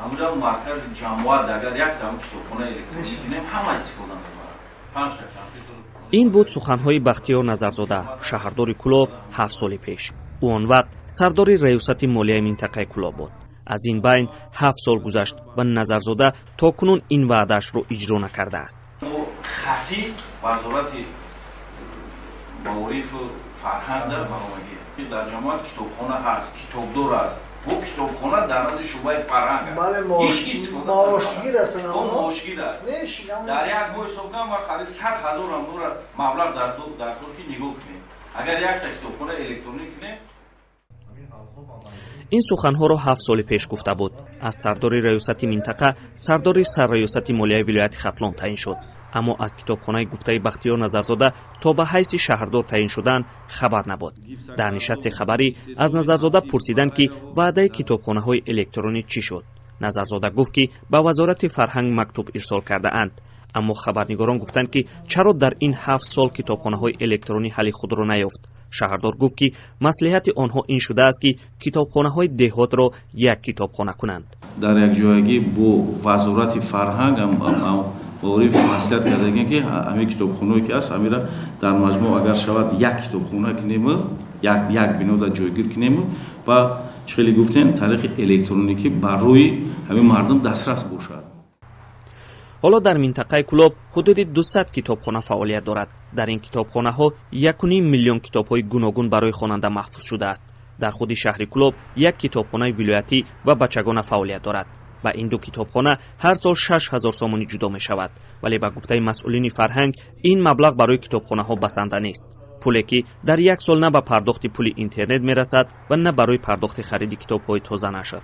همونجا مرکز جمعیت اگر یک تام کتابخانه الکترونیکی کنیم همه استفاده می‌کنن. 5 تا کامپیوتر. این بود سخنهای بختیار نظرزاده، شهردار کلوب 7 سال پیش. او آن وقت سردار ریاست مالیه منطقه کلوب بود. از این بین 7 سال گذشت و نظرزاده تا کنون این وعده‌اش رو اجرا نکرده است. خطی وزارت معارف و فرهنگ در برآمدگی در جماعت کتابخانه هست، کتابدار است. و کتابخانه در از شعبه فرهنگ است. بله معاشگیر هستن. معاشگیر است. در یک ماه حساب کنم ما قریب 100,000 امور مبلغ در ترکیه نگاه کنیم. اگر یک تا کتابخانه الکترونیک کنیم. این سخنها را 7 سال پیش گفته بود. از سردار ریاست منطقه سردار سرریاست مالیه ولایت ختلان تعیین شد. اما از کتابخانه گفته بختیار نظرزاده تا به حیث شهردار تعیین شدن خبر نبود. در نشست خبری از نظرزاده پرسیدند که وعده کتابخانه های الکترونی چی شد. نظرزاده گفت که به وزارت فرهنگ مکتوب ارسال کرده اند. اما خبرنگاران گفتند که چرا در این 7 سال کتابخانه های الکترونی حل خود را نیافت. شهردار گفت که مصلحت آنها این شده است که کتابخانه های دهات را یک کتابخانه کنند. در یک جایگی با وزارت فرهنگ معارف مصلحت کرده که همین کتابخانه‌ای که است همین در مجموع اگر شود یک کتابخانه کنیم، یک بنا در جایگیر کنیم و خیلی گفتن طریق الکترونیکی بر روی همین مردم دسترس باشد. حالا در منطقه کلوب حدود 200 کتابخانه فعالیت دارد. در این کتابخانه ها 1.5 میلیون کتاب های گوناگون برای خواننده محفوظ شده است. در خود شهر کلوب یک کتابخانه ولایتی و بچگانه فعالیت دارد. و این دو کتابخانه هر سال 6,000 سامانی جدا می شود. ولی به گفته مسئولین فرهنگ این مبلغ برای کتابخانه ها بسنده نیست. پولی که در یک سال نه به پرداخت پول اینترنت می رسد و نه برای پرداخت خرید کتاب های تازه نشر.